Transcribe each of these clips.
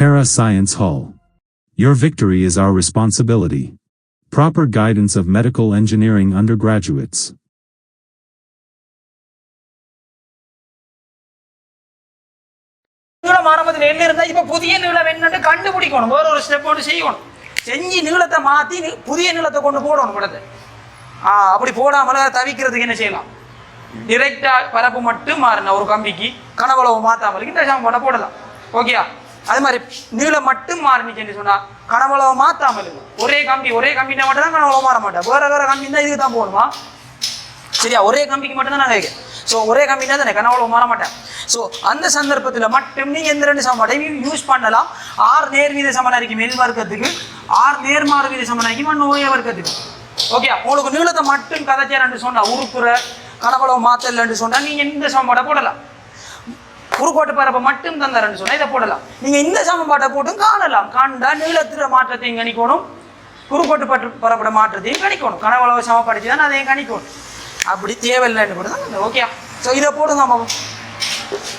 Para Science Hall. Your victory is our responsibility. Proper guidance of medical engineering undergraduates. நீளம் ஆரம்பத்தில் என்ன இருந்தால் இப்போ புதிய நீளம் என்னன்னு கண்டுபிடிக்கணும். வேற ஒரு ஸ்டெப் ஒன்று செய்யணும். செஞ்சு நீளத்தை மாற்றி புதிய நீளத்தை கொண்டு போடணும் படத்தை. அப்படி போடாமல் தவிக்கிறதுக்கு என்ன செய்யலாம்? டிரெக்டாக பரப்பு மட்டும் மாறின ஒரு கம்பிக்கு கனவளவு மாற்றாமல் இந்த சமன்பாட்டை போடலாம். ஓகேயா? அது மாதிரி நீளம் மட்டும் மாறினுச்சுன்னு சொன்னால் கனவளவு மாற்றாமல் ஒரே கம்பினா மட்டும் தான் கனவளவு மாற மாட்டேன். வேற கம்பி தான் இதுக்கு தான் போகணுமா? சரியா? ஒரே கம்பிக்கு மட்டும் தான் நான் கேட்குறேன். ஸோ ஒரே கம்பினா தானே கனவளவு மாற மாட்டேன். ஸோ அந்த சந்தர்ப்பத்தில் மட்டும் நீங்கள் எந்த ரெண்டு சமன்பாட்டையும் யூஸ் பண்ணலாம். ஆர் நேர்வீத சமனாரிக்கு மெல் வர்க்கத்துக்கு, ஆர் நேர்மாறு வீத சமனாரிக்கு நோய வர்க்கத்துக்கு. ஓகே, உங்களுக்கு நீளத்தை மட்டும் கதைச்சாரன்னு சொன்னால் உருக்குற கனவளவு மாற்றலன்னு சொன்னால் நீங்கள் இந்த சமன்பாட்டை போடலாம். குறுக்கோட்டு பரப்பை மட்டும் தந்தாரன்னு சொன்னால் இதை போடலாம். நீங்கள் இந்த சமன்பாட்டை போட்டும் காணலாம். காண்டா நீளத்திற மாற்றத்தையும் கணிக்கணும், குறுக்கோட்டு பரப்போட மாற்றத்தையும் கணிக்கணும். கனவளவு சமப்படுத்தி தான் அதையும் கணிக்கணும். அப்படி தேவையில்லைன்னு கூட தான். ஓகே, ஸோ இதை போடுங்க. நம்ம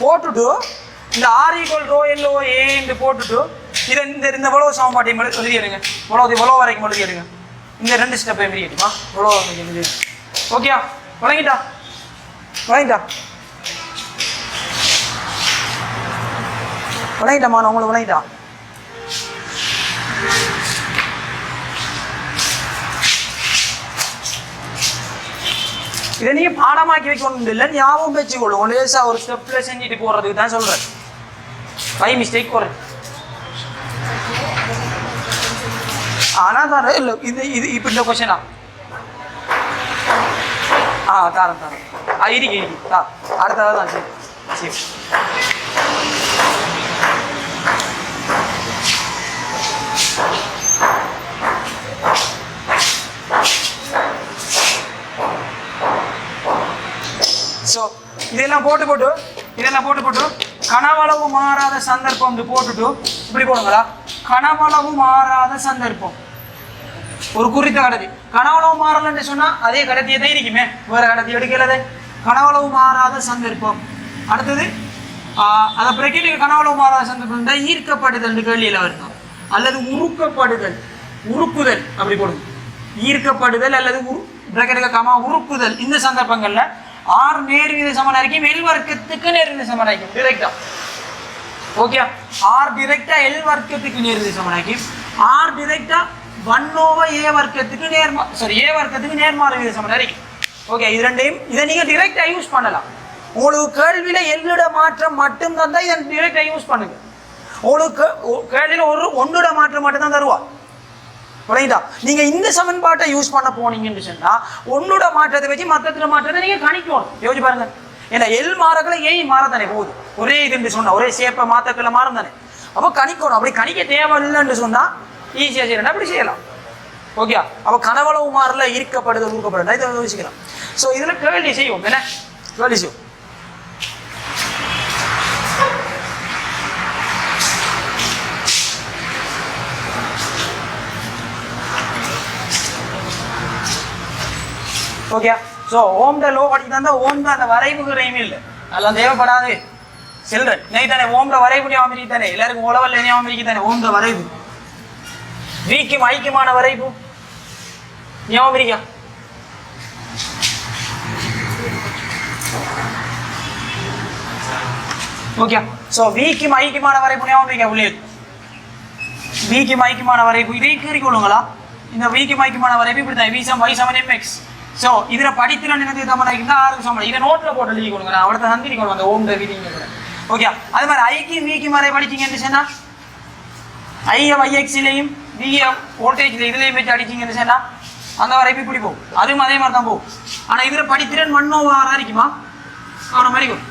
போட்டுட்டு இந்த ஆர் ஈக்குவல் ரோ எல்லோ ஏன்னு போட்டுட்டு இதை இந்த இவ்வளோ சமன்பாட்டையும் எழுதிடுங்க. இவ்வளோ வரைக்கும் எழுதிடுங்க. இந்த ரெண்டு ஸ்டெப்பையும் எழுதிட்டுமா இவ்வளோ எழுதி. ஓகேயா? வழங்கிட்டா வழங்கிட்டாமா? உங்களுக்கு வழங்கிட்டா? இதை நீங்கள் பாடமாக்கி வைக்கணும் இல்லை, ஞாபகம் வச்சுக்கொள்ளும். லேசாக ஒரு ஸ்டெப்பில் செஞ்சுட்டு போகிறதுக்கு தான் சொல்கிறேன். பை மிஸ்டேக் போகிறேன். ஆனால் தர இல்லை இது இப்போ இந்த கொஸ்டினா தரேன் இருக்கு அடுத்தது தான். சரி ஸோ இதெல்லாம் போட்டு கனவளவு மாறாத சந்தர்ப்பம் போட்டுட்டு இப்படி போடுங்களா? கனவளவு மாறாத சந்தர்ப்பம் ஒரு குறித்த கடத்தி. கனவளவு மாறலன்னு சொன்னா அதே கடத்தியை தான் இருக்குமே, வேற கடத்தி எடுக்கலதே. கனவளவு மாறாத சந்தர்ப்பம். அடுத்தது அதை பிரக்கிட்டு கனவளவு மாறாத சந்தர்ப்பம் தான் ஈர்க்கப்படுதல் கேள்வியில் வரணும். அல்லது உருக்குதல் அப்படி போடுங்க. ஈர்க்கப்படுதல் அல்லது உருக்குதல். இந்த சந்தர்ப்பங்கள்ல ஆர் நேர்வீத சமனாரிக்கு மெல் வர்க்கத்துக்கு நேர்வீத சமனாரிக்கும் டிரெக்டா. ஓகே, ஆர் டிரெக்டா எல் வர்க்கத்துக்கு நேர்வீத சமனாரிக்கும், ஆர் டிரெக்டா 1/a வர்க்கத்துக்கு ஏ வர்க்கத்துக்கு நேர்மாறு வீத சமனாரிக்கும். ஓகே, இது ரெண்டையும் இதை நீங்க டிரெக்டா யூஸ் பண்ணலாம். உங்களுக்கு கேள்வியில எல்லிட மாற்றம் மட்டும் தந்தா இதை டிரெக்டா யூஸ் பண்ணுங்க. உங்களுக்கு கேள்வியில ஒன்னோட மாற்றம் மட்டும் தான் தருவா. புரியுதா? நீங்க இந்த சமன்பாட்டை யூஸ் பண்ண போனீங்கன்னு சொன்னா ஒன்னோட மாற்றத்தை வச்சு மற்றத்துல மாற்றத்தை நீங்க கணிக்கணும். யோசிச்சு பாருங்க. ஏன்னா எல் மாறக்களை ஏன் மாறத்தானே போகுது. ஒரே இதுன்னு சொன்னா ஒரே சேப்பை மாற்றக்களை மாறும் தானே. அப்போ கணிக்கணும். அப்படி கணிக்க தேவையில்லைன்னு சொன்னா ஈஸியா செய்யணும். அப்படி செய்யலாம். ஓகே, அப்போ கனவளவு மாறல ஈர்க்கப்படுதல் ஊக்கப்படுதல் இதை யோசிக்கலாம். ஸோ இதுல கேள்வி செய்வோம். என்ன கேள்வி செய்வோம்? ஓகே, ஸோ ஓம்ட லோ படிக்கிறதா ஓம்ட அந்த வரைவுகிறையுமே இல்லை, அதெல்லாம் தேவைப்படாது. சில்ட்ரன் இன்னைக்கு தானே ஓம்ட வரைவு ஞாபகம் தானே, எல்லாருக்கும் உழவல் ஞாபகம் தானே ஓம்ட வரைவு. வீக்கும் ஐக்கியமான வரைவு ஞாபகம். ஓகே, ஸோ வீக்கும் ஐக்கியமான வரைவு ஞாபகம் உள்ளே. வீக்கும் ஐக்கியமான வரைவு இதை கீறிக்கொள்ளுங்களா? இந்த வீக்கும் ஐக்கியமான வரைவு இப்படி தான் V = Y = mx. ஸோ இதில் படித்திறன் என்னது தமிழ் ஆறு சமம். இதை நோட்டில் போட்டு எழுதி கொடுங்க. நான் அவ்வளோ தந்திரி கொடுங்க அந்த ஓம் வீடிங்க கூட. ஓகே, அது மாதிரி ஐக்கியம் வீக்கும் வரை படிச்சிங்கன்னு சொன்னால் ஐய வைஎக்ஸ்லையும் விஏ வோல்டேஜில் இதுலேயும் வச்சு அடிச்சிங்கன்னு சொன்னால் அந்த வரைப்பு இப்படி போகும். அதுவும் அதே மாதிரி தான் போகும். ஆனால் இதில் படித்திறன் 1/6 இருக்குமா? அவனை மாதிரி போகும்.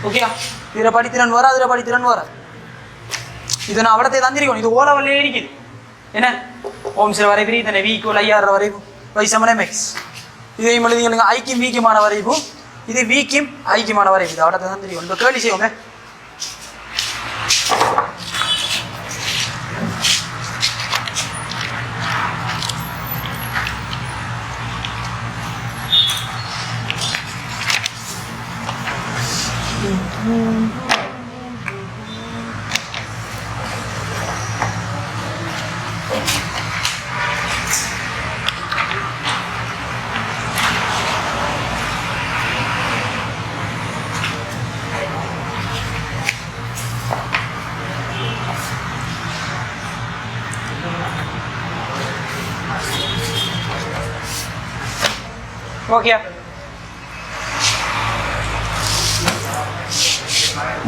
ஓகே, இதில் படித்திறன் வர, அதில் படித்திறன் வர. இதை நான் அவ்வளோத்தை தந்திரிக்கணும். இது ஓலவல்லே இருக்குது. என்ன ஓம் சில வரைப்பு இதனை V = IR வரைப்பு Y = mx. இதையும் எழுதிங்க. ஐக்கியம் வீக்கியமான வரைப்பு, இது வீக்கியம் ஐக்கியமான வரைப்பு. இது அவ்வளோ தான் தெரியும். கேள்வி செய்வோங்க. ஓகே,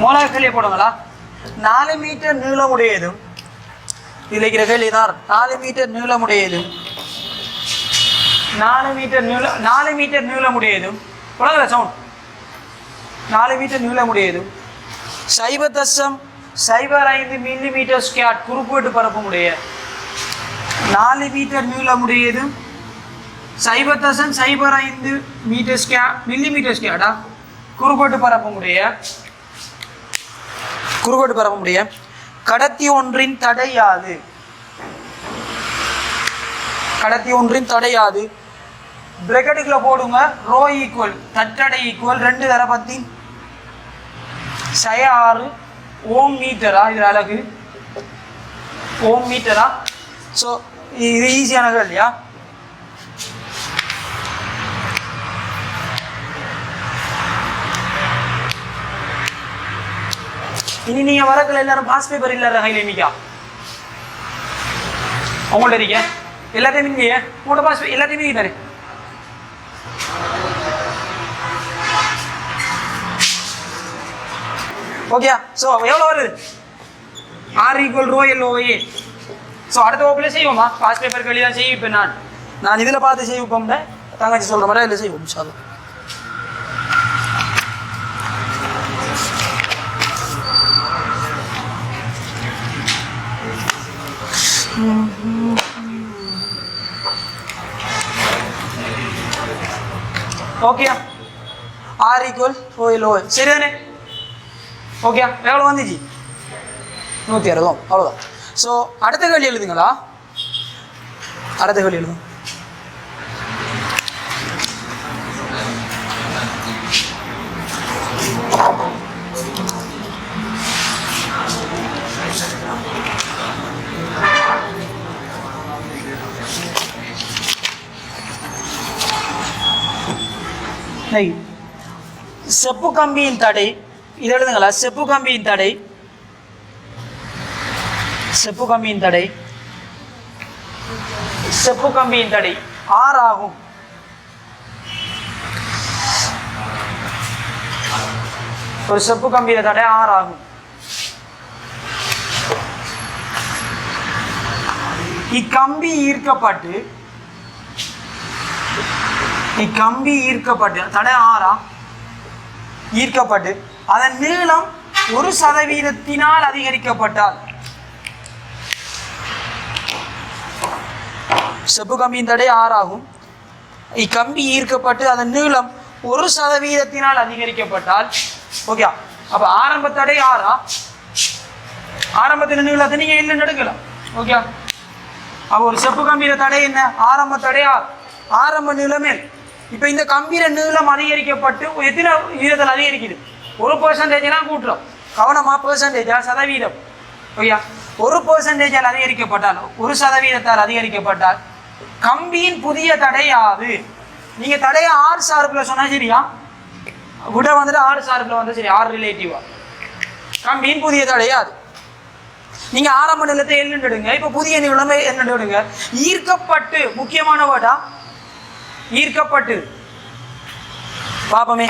மூணாவது கேள்வி போடுங்களா. 4 மீட்டர் நீளமுடையதும், இதில் இருக்கிற கேள்வி தான் 4 மீட்டர் நீளமுடையதும் 4 மீட்டர் நீளமுடையதும் போடுங்களா சவுண்ட். 4 மீட்டர் நீளமுடையதும் 0.05 மில்லிமீட்டர் ஸ்கொயர் குறுக்குவெட்டு பரப்பமுடைய 4 மீட்டர் நீளமுடையதும் 0.05 மீட்டர் ஸ்கொயர் மில்லிமீட்டர் ஸ்கொயர்டா குறுக்குவெட்டு பரப்பமுடைய கடத்தி ஒன்றின் தடையாது. பிரக்கெட்டுக்குள்ள போடுங்க. ரோ ஈக்குவல் தட்டடை ஈக்குவல் 2 தர 10 6 ஓம் மீட்டரா, இது அழகு ஓம் மீட்டரா. ஸோ இது ஈஸியான இல்லையா. இனி நீங்க வரக்குள்ள எல்லாரும் பாஸ் பேப்பர் இல்ல கையில் இன்னைக்கா உங்கள்ட்ட இருக்க எல்லாத்தையும் இல்லையே உங்களோட பாஸ் எல்லாத்தையுமே தானே. ஓகே, ஸோ எவ்வளோ வருது R = ρ LOA. ஸோ அடுத்த வகுப்பில் செய்வோமா பாஸ் பேப்பர் கழி தான் செய்யும். இப்போ நான் இதில் பார்த்து செய்வோம், தங்கச்சி சொல்கிற மாதிரி இதில் செய்வோம். சாதம் ஓகே, R = ρ LOA சரிதானே. ஓகே, எவ்வளோ வந்துச்சு 160 அவ்வளோதான். ஸோ அடுத்த கேள்வி எழுதுங்களா. அடுத்த கேள்வி எழுதும். செப்பு கம்பியின் தடை, இது எழுதுங்களா. செப்பு கம்பியின் தடை R ஆகும். ஒரு செப்பு கம்பியின் தடை R ஆகும். இக்கம்பி ஈர்க்கப்பட்டு தடை R ஈர்க்கப்பட்டு அதன் நீளம் 1% அதிகரிக்கப்பட்டால், செப்பு கம்பியின் தடை R ஆகும். இக்கம்பி ஈர்க்கப்பட்டு அதன் நீளம் 1% அதிகரிக்கப்பட்டால், ஓகே. அப்ப ஆரம்ப தடை R, ஆரம்பத்தின் நீளத்தை நீங்க இல்லைன்னு எடுக்கலாம். ஓகே, அப்ப ஒரு செப்பு கம்பியில தடை என்ன, ஆரம்ப தடை R, ஆரம்ப நீளமே. இப்ப இந்த கம்பியில நீளம் அதிகரிக்கப்பட்டு எத்தனை வீதத்தில் அதிகரிக்குது, 1% கூட்டுறோம். கவனமா, பெர்சன்டேஜா சதவீதம். ஓகே, 1% அதிகரிக்கப்பட்டால், 1% அதிகரிக்கப்பட்டால் கம்பியின் புதிய தடை யாது. நீங்க தடைய R சார்பில் சொன்னா சரியா, விட வந்துட்டு R சார்பில் வந்து சரி, R ரிலேட்டிவா. கம்பியின் புதிய தடை யாது. நீங்க ஆரம்ப நிலத்தை எழுந்துடுங்க. இப்ப புதிய நிலமை என்னடுங்க, ஈர்க்கப்பட்டு. முக்கியமான வேர்டா ஈர்க்கப்பட்டு. பாப்பமே,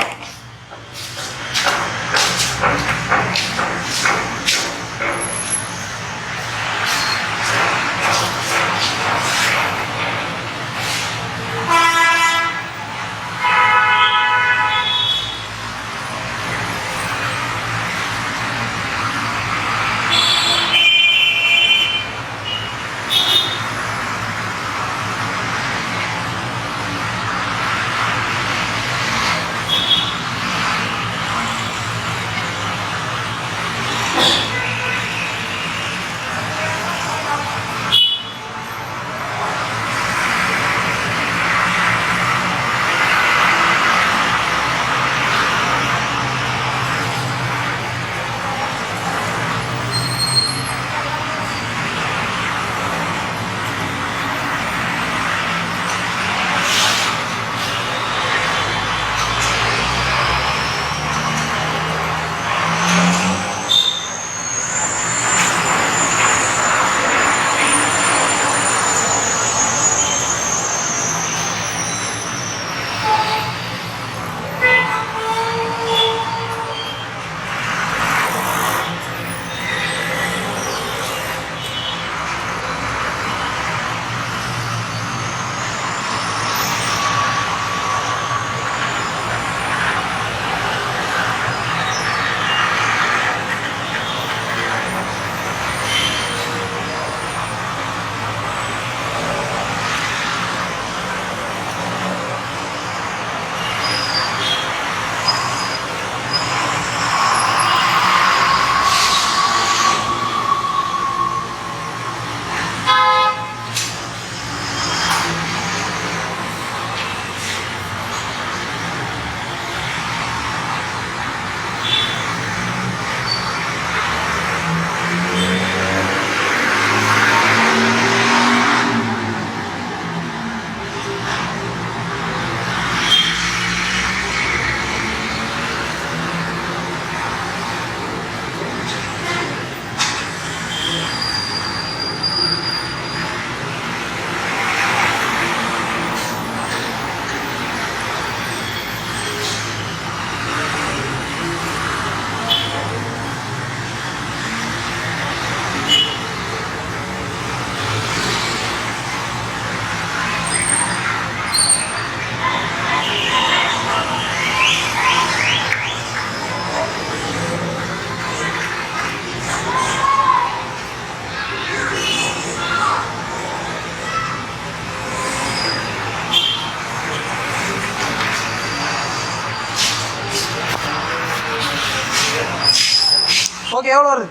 ஓகே எவ்வளோ வருது?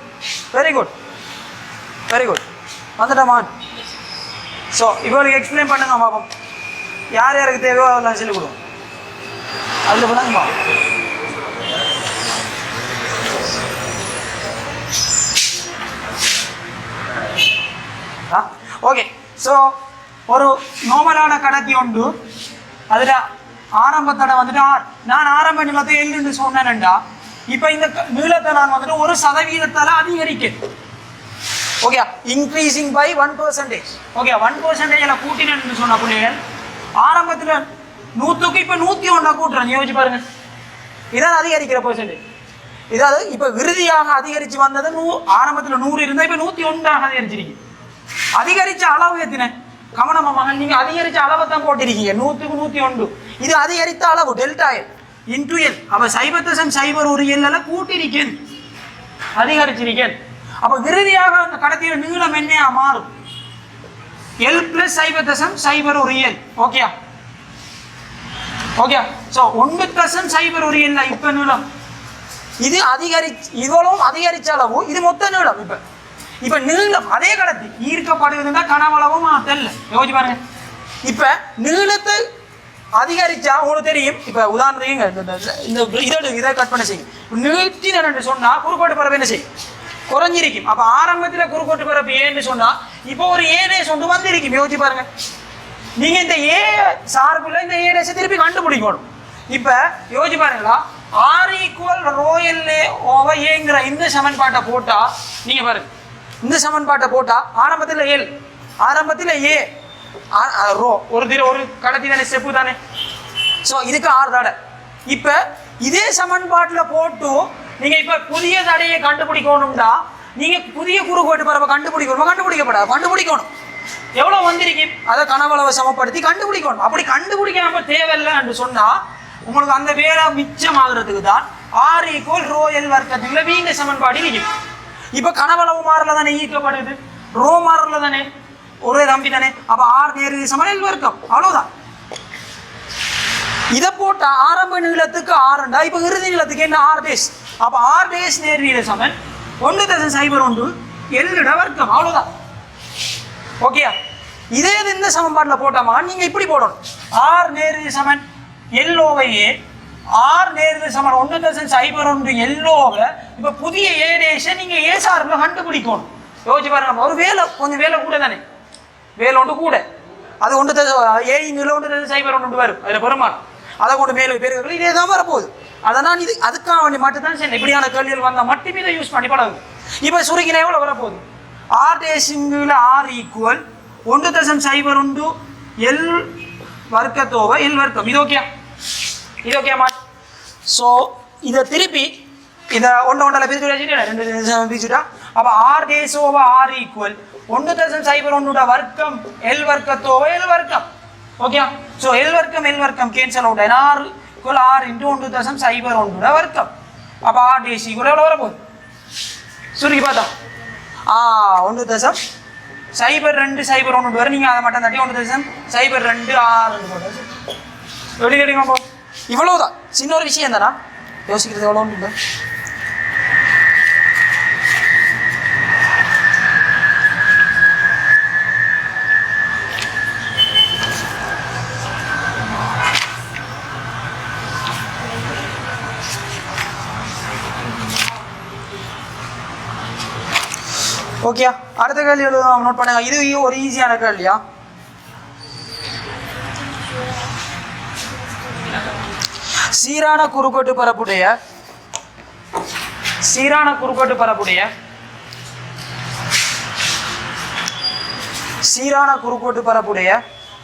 Very good very good. வந்துட்டோமா? ஸோ இவங்களுக்கு எக்ஸ்பிளைன் பண்ணுங்க பாப்போம். யார் யாருக்கு தேவையோ அதெல்லாம் சொல்லிக் கொடுவோம். அதில் பண்ணாங்கம்மா. ஓகே. ஸோ ஒரு நார்மலான கடத்தி உண்டு. அதில் ஆரம்பத்தடை வந்துட்டு நான் ஆரம்ப நீளத்தை எல்லுன்னு சொன்னேன்டா. இப்போ இந்த நீளத்தை நான் வந்துட்டு 1% அதிகரிக்கேன். Okay, increasing by 1%. ஓகே, 1% கூட்டினேன்னு சொன்ன பிள்ளைகள் ஆரம்பத்தில் 100க்கு இப்போ 101 கூட்டுறேன். யோசிச்சு பாருங்க, இதான் அதிகரிக்கிற பெர்சன்டேஜ். இதாவது இப்போ இறுதியாக அதிகரித்து வந்தது ஆரம்பத்தில் 100 இருந்தால் இப்போ 101 அதிகரிச்சிருக்கு. அதிகரிச்ச அளவு எத்தனை? கவனமா மகன், நீங்க அதிகரிச்ச அளவை தான் போட்டிருக்கீங்க. 100க்கு 101. இது அதிகரித்த அளவு டெல்டா எல் இன்டு எல். அப்ப 0.01 கூட்டிருக்கேன், அதிகரிச்சிருக்கேன். அப்ப இறுதியாக அந்த கடத்தியோட நீளம் என்னையா மாறும்? L plus 0.01 okay okay. So 1.01 இப்ப நீளம் இது இவ்வளவும் அதிகரிச்ச அளவு. இது மொத்த நீளம். இப்ப நீளம் அதே கடத்தி ஈர்க்கப்படுவதுன்னா கனவளவும் தெரியல. யோசிச்சு பாருங்க. இப்ப நீளத்தை அதிகரிச்சா உங்களுக்கு தெரியும். இப்ப உதாரணத்துக்கு இதை கட் பண்ண செய்யும். நீட்டினு சொன்னா குறுக்கோட்டு பரப்பு என்ன செய்யும்? குறைஞ்சிருக்கும். அப்ப ஆரம்பத்தில் குறுக்கோட்டு பரப்பு ஏன்னு சொன்னா இப்போ ஒரு ஏடேஸ் ஒன்று வந்திருக்கும். யோசிச்சு பாருங்க. நீங்க இந்த ஏ சார்புல இந்த ஏடேஸை திருப்பி கண்டுபிடிக்கணும். இப்ப யோசிச்சு பாருங்களா, R = ρLA/Aங்கிற இந்த சமன்பாட்டை போட்டா நீங்க பாருங்க, இந்த சமன்பாட்டை போட்டா ஆரம்பத்தில் எல், ஆரம்பத்தில் ஏ, ரோ ஒரு கடத்தி தானே, ஸ்டெப்பு தானே. ஸோ இதுக்கு 6 தடை. இப்போ இதே சமன்பாட்டில் போட்டு நீங்கள் இப்போ புதிய தடையை கண்டுபிடிக்கணும்டா நீங்கள் புதிய குறுக்கோட்டு பரப்பை கண்டுபிடிக்கணும். எவ்வளோ வந்திருக்கு அதை கனவளவை சமப்படுத்தி கண்டுபிடிக்கணும். அப்படி கண்டுபிடிக்காம தேவையில்லைன்னு சொன்னால் உங்களுக்கு அந்த வேலை மிச்சமாகிறதுக்கு தான் R = ρL வர்க்கத்துக்குள்ள வீங்க சமன்பாடு இருக்குது. இப்ப கனவளவு மாறல தானே ஈர்க்கப்படுது, ரோ மாறல தானே, ஒரே தம்பி தானே. அப்ப R நேரடி சமன் L வர்க்கம், அவ்வளவுதான். இதை போட்டா ஆரம்ப நீளத்துக்கு 6, இப்ப இறுதி நீளத்துக்கு என்ன? R'. அப்ப R' நேரடி சமன் 1.01 L வர்க்கம், அவ்வளவுதான். ஓகே, இதே இந்த சமன்பாட்டில் போட்டாமா நீங்க இப்படி போடணும். R நேரடி சமன் L/A, R நேரடி சமன் 1.01 L/. இப்ப புதிய ஏடேஷை நீங்க ஏ சார்பில் கண்டுபிடிக்கணும். யோசிச்சு பாருங்க. ஒரு வேலை கொஞ்சம் வேலை கூட தானே, வேலை ஒன்று கூட. அது 1.01 வரும். அதுல பெருமாள் அதை கொண்டு மேலே பெருகள் இதே தான் வரப்போகுது. அதனால் இது அதுக்காக வேண்டி மட்டும்தான் சரி. இப்படியான கேள்விகள் வந்தால் மட்டுமே இதை யூஸ் பண்ணி பழகுது. இப்போ சுருக்கினா எவ்வளோ வரப்போகுது? R' R = 1.01 L வர்க்கத்தோவை L வர்க்கம். இது ஓகேமா? ஸோ இதை திருப்பி இதை ஒன்றில் பிரிச்சுட்டா அப்போ R' R = 1.01 வர்க்கம் L வர்க்கத்தோவை L வர்க்கம். ஓகே. ஸோ L வர்க்கம் கேன்சல் அவுட். R = R × 1.01 வர்க்கம். அப்போ R' எவ்வளோ வரப்போகுது? சுருக்கி பார்த்தா 1.0201 வரை. நீங்கள் அதை மட்டும் தட்டி 1.02 R எப்படி கேட்டீங்க? இவ்வளவுதான். சின்ன ஒரு விஷயம் தானா, யோசிக்கிறது எவ்வளோ இல்லை. ஓகே, அடுத்த கேள்வி நோட் பண்ணுங்க. இது ஒரு ஈஸியான கேள்வியா? சீரான குறுக்கோட்டு பரப்புடைய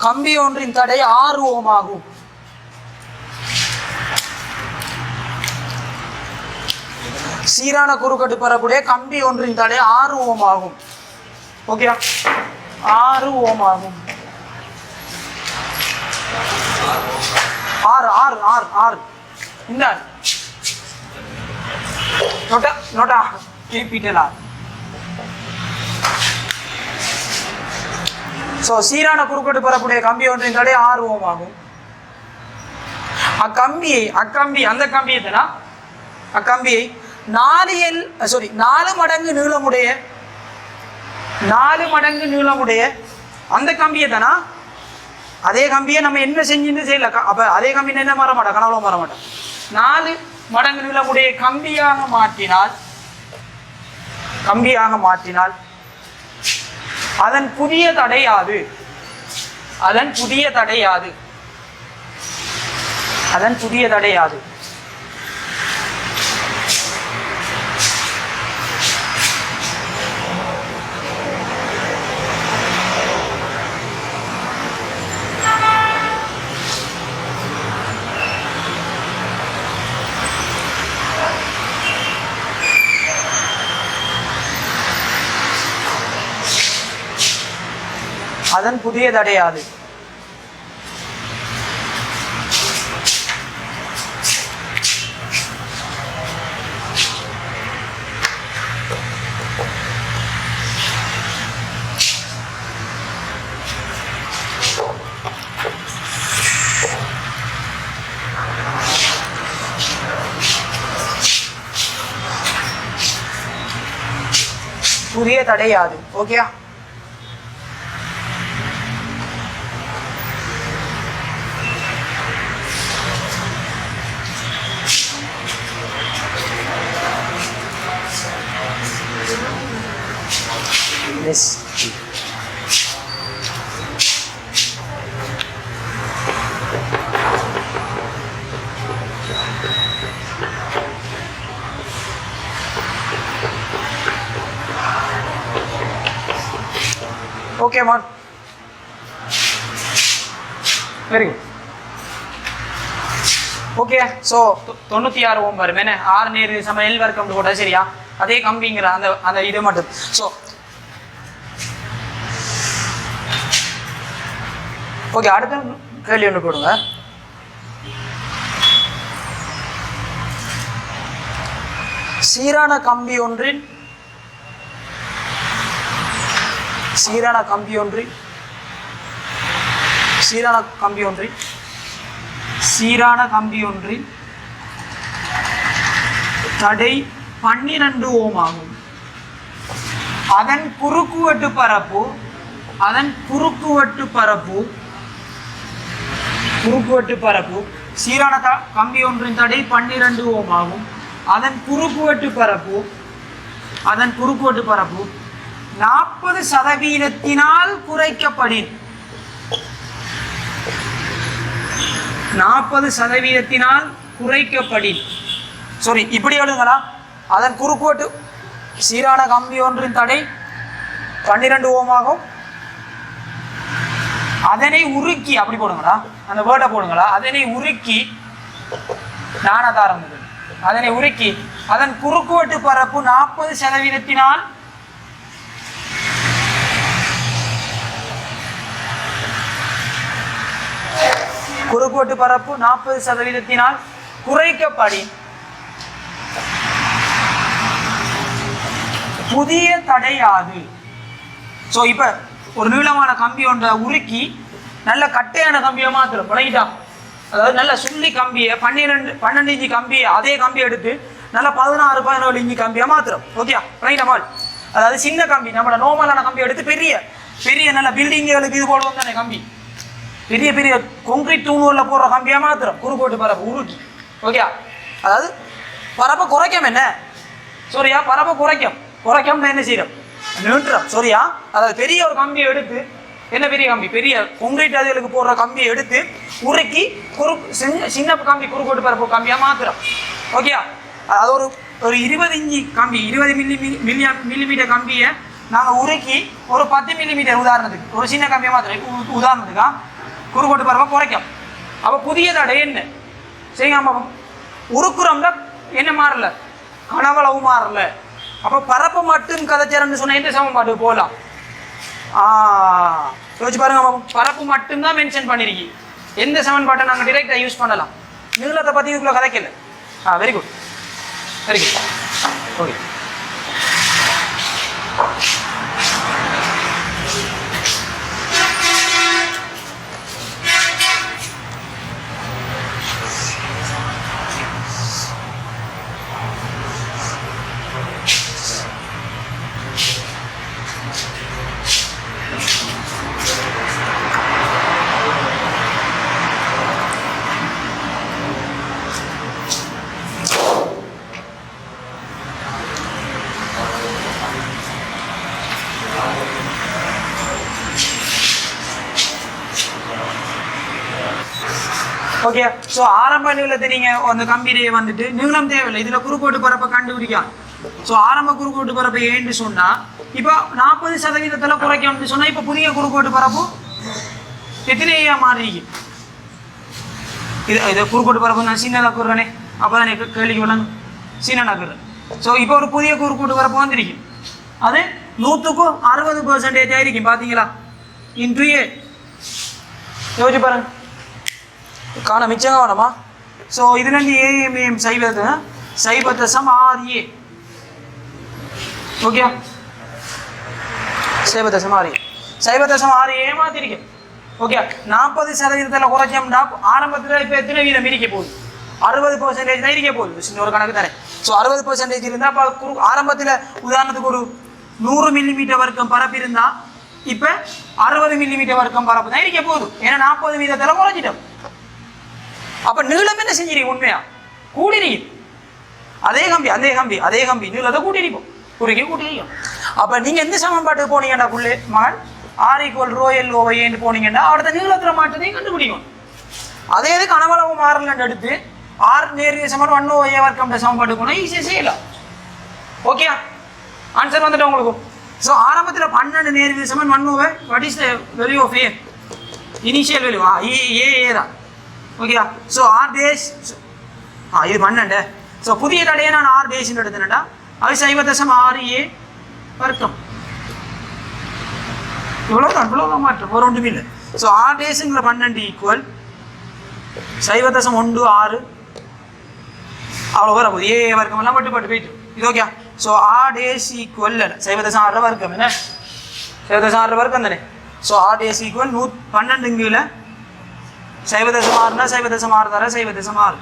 கம்பி ஒன்றின் தடை 6 ஓம் ஆகும். சீரான குறுக்கோட்டு பரப்புடைய கம்பி ஒன்றின் தடை 6 ஓம் ஆகும். ஓகே, 6 ஓம் ஆகும். ஆறு இந்த நோட்டா கேபிட்டல் R. ஸோ சீரான குறுக்கோட்டு பரப்புடைய கம்பி ஒன்றின் தடை 6 ஓம் ஆகும். அக்கம்பியை 4 மடங்கு நீளமுடைய அந்த கம்பியை தானா அதே கம்பியை நம்ம என்ன செஞ்சுன்னு செய்யல. அப்ப அதே கம்பி என்ன மாற மாட்டோம், கனவுல மாற மாட்டோம். 4 மடங்கு நீளமுடைய கம்பியாக மாற்றினால் அதன் புதிய தடையாது. அதன் புதிய தடையாது. அதன் புதிய தடையாது. புதிய தடையாது. ஓகேயா? Yes. Okay, man. Very good. Okay. So 96 ஓம் வரும் என்ன 6 நேர் சம எல் வர்க்கம் போட்டா சரியா அதே கம்பிங்கிற அந்த இது மட்டும். ஸோ ஓகே, அடுத்த கேள்வி ஒன்று போடுங்க. சீரான கம்பி ஒன்றின் தடை 12 ஓம் ஆகும். அதன் குறுக்குவெட்டு பரப்பு சீரான கம்பி ஒன்றின் தடை 12 ஓம் ஆகும். அதன் குறுக்குவெட்டு பரப்பு 40% குறைக்கப்படின் 40% குறைக்கப்படின் சாரி இப்படி எழுதுங்களா. அதன் குறுக்குவெட்டு சீரான கம்பி ஒன்றின் தடை 12 ஓம் ஆகும். அதனை உருக்கி அப்படி போடுங்களா, அந்த வேர்டை போடுங்களா. அதனை உருக்கி நாணதாரம் அதனை உருக்கி அதன் குறுக்குவெட்டு பரப்பு 40% குறுக்குவெட்டு பரப்பு 40% குறைக்கப்படி புதிய தடையாது. ஸோ இப்போ ஒரு நீளமான கம்பி ஒன்றை உருக்கி நல்ல கட்டையான கம்பியை மாத்திரம் பழகிட்டா. அதாவது நல்ல சுள்ளி கம்பியை 12 இன்ச்சு கம்பியை அதே கம்பியை எடுத்து நல்ல 16-17 இன்ச்சு கம்பியை மாத்திரம். ஓகே பழகிட்டமால். அதாவது சின்ன கம்பி நம்மளோட நார்மலான கம்பியை எடுத்து பெரிய நல்ல பில்டிங்குகளுக்கு இது போடுவோம் தானே கம்பி. பெரிய கொங்கிரீட் தூணுகளில் போடுற கம்பியாக மாத்திரம் குறுக்கோட்டு பரப்பு உருக்கி. ஓகே, அதாவது பரப்பை குறைக்கும் என்ன சரியா, பரப்பை குறைக்கும் என்ன செய்யறோம் நின்றுறோம் சரியா. அதாவது பெரிய ஒரு கம்பியை எடுத்து என்ன பெரிய கம்பி பெரிய கொங்கிரீட் அதுகளுக்கு போடுற கம்பியை எடுத்து உருக்கி சின்ன கம்பி குறுக்கோட்டு பரப்பு கம்பியாக மாத்திரம். ஓகே, அது ஒரு 20 இன்ச்சு கம்பி 20 மில்லிமீட்டர் கம்பியை நாங்கள் உருக்கி ஒரு 10 மில்லிமீட்டர் உதாரணத்துக்கு ஒரு சின்ன கம்பியை மாத்திரம் உதாரணத்துக்கா குறுக்கோட்டு பரப்பை குறைக்கும். அப்போ புதிய தடை என்ன சரிங்க, நம்ம உருக்குறோம்னா என்ன மாறல, கனவளவு மாறல. அப்போ பரப்பு மட்டும் கதைச்சாரன்னு சொன்ன எந்த சமன்பாட்டுக்கு போகலாம் யோசிச்சு பாருங்க. பரப்பு மட்டும்தான் மென்ஷன் பண்ணிருக்கி, எந்த சமன்பாட்டை நாங்கள் டிரெக்டாக யூஸ் பண்ணலாம். நீளத்தை பற்றி இதுக்குள்ள கதைக்கல. Very good okay. Okay. So ஆரம்ப நீளத்தை நீங்கள் அந்த கம்பியிலேயே வந்துட்டு நீளம் தேவையில்லை, இதில் குறுக்கோட்டு பரப்பை கண்டுபிடிக்கலாம். ஸோ ஆரம்ப குறுக்கோட்டு பரப்பை ஏன்னு சொன்னால் இப்போ 40% குறைக்கணும்னு சொன்னால் இப்போ புதிய குறுக்கோட்டு பரப்பு எத்தனையா மாறிக்கு இது குறுக்கோட்டு பரப்பு நான் சின்னதாக கூறுறேனே, அப்போ தான் எனக்கு கேள்விக்கு விளங்கும், சின்னதாக கூறுறேன். ஸோ இப்போ ஒரு புதிய குறுக்கோட்டு பரப்பு வந்துருக்கு, அது 100% ஆயிருக்கும் பார்த்தீங்களா, இன்ட்ரு ஏ. யோசிச்சு பாருங்க, காண மிச்சங்க வேணாமா. ஸோ இதுலேருந்து ஏஎம்ஏஎம் சைபத்தசம் 6A. Okay, சைபத்தசம் 6A மாற்றிருக்கேன். ஓகே, 40% குறைச்சோம்னா ஆரம்பத்தில் இப்போ எத்தனை வீதம் இருக்க போகுது, 60% தான் இருக்க போகுது. சின்ன ஒரு கணக்கு தானே. ஸோ 60% இருந்தால் இப்போ ஆரம்பத்தில் உதாரணத்துக்கு ஒரு 100 மில்லிமீட்டர் வர்க்கம் பரப்பு இருந்தால் இப்போ 60 மில்லிமீட்டர் வர்க்கம் பரப்பு தான் இருக்க போகுது. ஏன்னா 40% குறைச்சிட்டோம். அப்போ நீளம் என்ன செஞ்சிருக்கீங்க, உண்மையா கூட்டிருக்கீங்க. அதே கம்பி நீளத்தை கூட்டிருப்போம், கூட்டிருக்கோம். அப்போ நீங்கள் எந்த சமன்பாட்டுக்கு போனீங்கன்னா புள்ளே மகன் R=ρL/N போனீங்கன்னா அடுத்த நீளத்தில் மாற்றத்தையும் கண்டுபிடிக்கும். அதே இது கனவளவு மாறலன்னு எடுத்து R நேர்விய சமன் 1/A வர்க்கம் சமன்பாட்டு போனால் ஈஸியாக செய்யலாம். ஓகே, ஆன்சர் வந்துட்டு உங்களுக்கு. ஸோ ஆரம்பத்தில் 12 நேர்விய சமன் 1/A. What is the value of A? Initial value A தான். ஓகேயா. ஸோ ஆர் டேஷ் இது 12. ஸோ புதிய தடையை நான் ஆர் டேஷ்னு எடுத்தேன்டா, அது 0.6A வர்க்கம். இவ்வளோதான் மாற்றம், ஒரு ஒன்றுமே இல்லை. ஸோ ஆர் டேஷுங்கிற 12 ஈக்குவல் 0.16 அவ்வளோ வர போகுது. ஏ வர்க்கம் எல்லாம் பட்டு போயிட்டு இது. Okay. So R dash equal 0.6 வர்க்கம் என்ன 0.6 வர்க்கம் தானே. ஸோ ஆர் டேஷ் ஈக்குவல் 12 0.6னா 0.6 தர 0.6.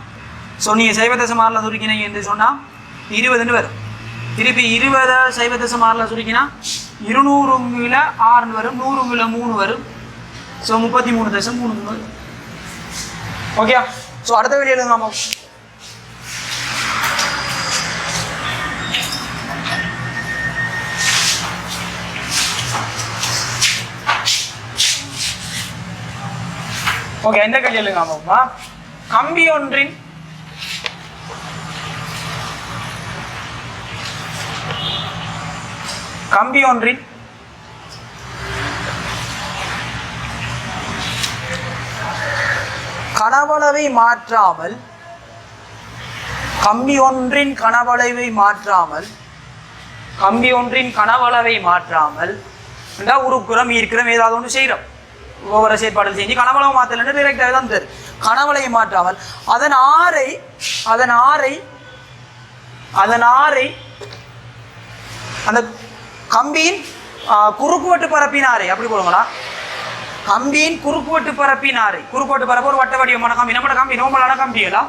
ஸோ நீங்கள் 0.6 சுருக்கினீங்க என்று சொன்னால் 20 வரும். திருப்பி 20 0.6 சுருக்கினா 200 6 வரும், 100 3 வரும். ஸோ 33.3 வரும். ஓகே. ஸோ அடுத்த வீடியோ எழுதுங்க. ஓகே, எந்த கேள்வி எழுதுங்க. கம்பி ஒன்றின் கனவளவை மாற்றாமல் கம்பி ஒன்றின் கனவளவை மாற்றாமல் உருக்குறம் ஈர்க்கிறோம் ஏதாவது ஒன்று செய்கிறோம், ஒவ்வொரு செயற்பாடு செஞ்சு கனவளவு மாற்றலன்னு டிரெக்டாக தான் தெரியும். கனவளையை மாற்றாமல் அதன் ஆரை அந்த கம்பியின் குறுக்குவெட்டு பரப்பினாரை அப்படி போடுங்களா. கம்பியின் குறுக்குவெட்டு பரப்பினாரை, குறுக்குவெட்டு பரப்பு ஒரு வட்ட வடிவமான கம்பி, நம்மளோட கம்பி நோம்பலான கம்பியெல்லாம்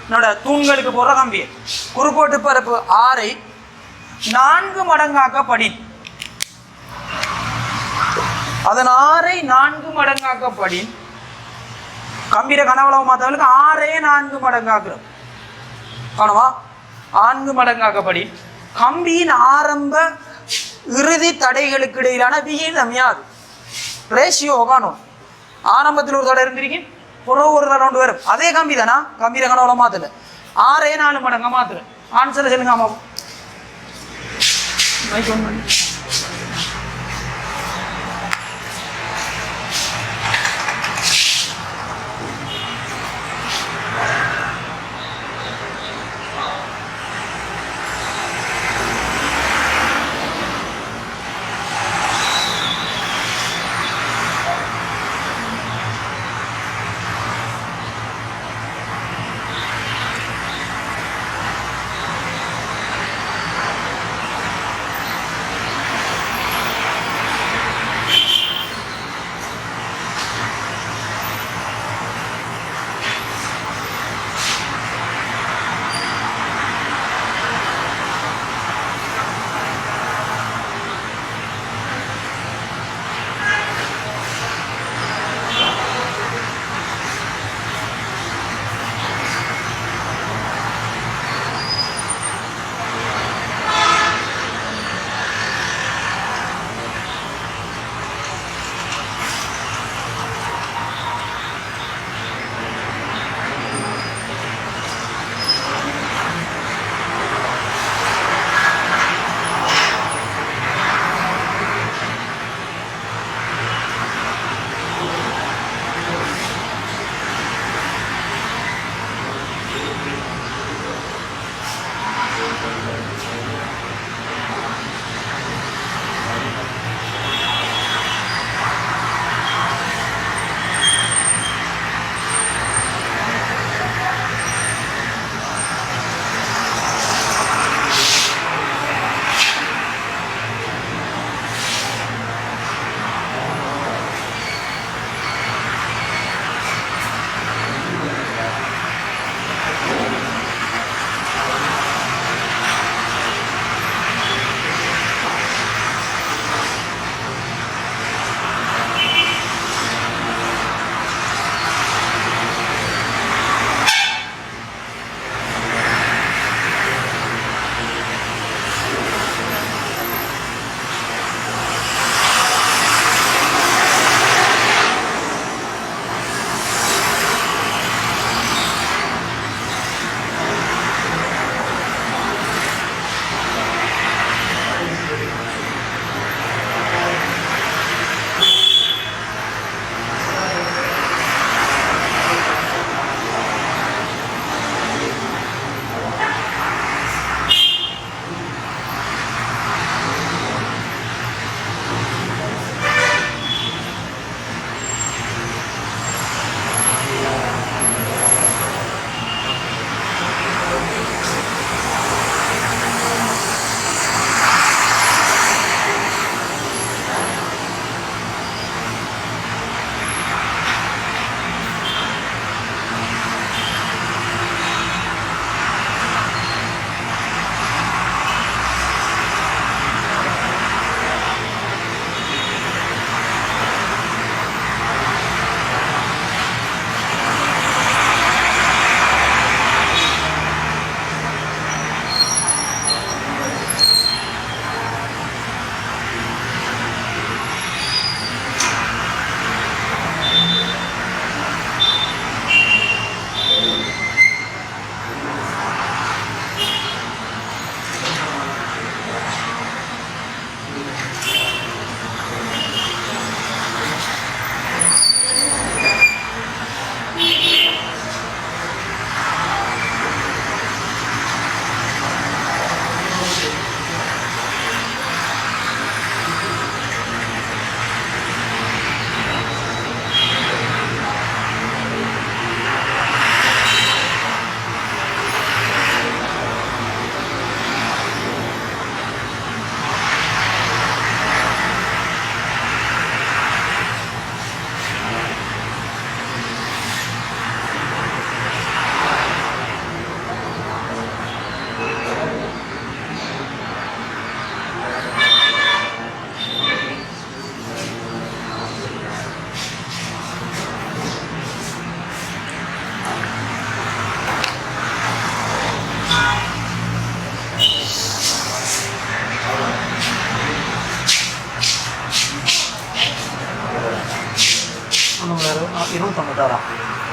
என்னோட தூண்களுக்கு போடுற கம்பி. குறுக்குவெட்டு பரப்பு 6 4 மடங்காக்கப்படி, அதன் 6 4 மடங்காக்கப்படி கம்பியில கனவளவு மாற்றவர்களுக்கு 6 4 மடங்காக்குறோம். காணவா 4 மடங்காக்கப்படி கம்பியின் ஆரம்ப இறுதி தடைகளுக்கு இடையிலான விகிதம் யாது, ரேஷியோ காணும். ஆரம்பத்தில் ஒரு தடை இருந்திருக்கேன், ஒரு தடை ஒன்று வரும். அதே கம்பி தானா, கம்பியில கனவளவு மாற்றல 6 4 மடங்கா மாத்துறேன். ஆன்சரை சொல்லுங்க. ஆமா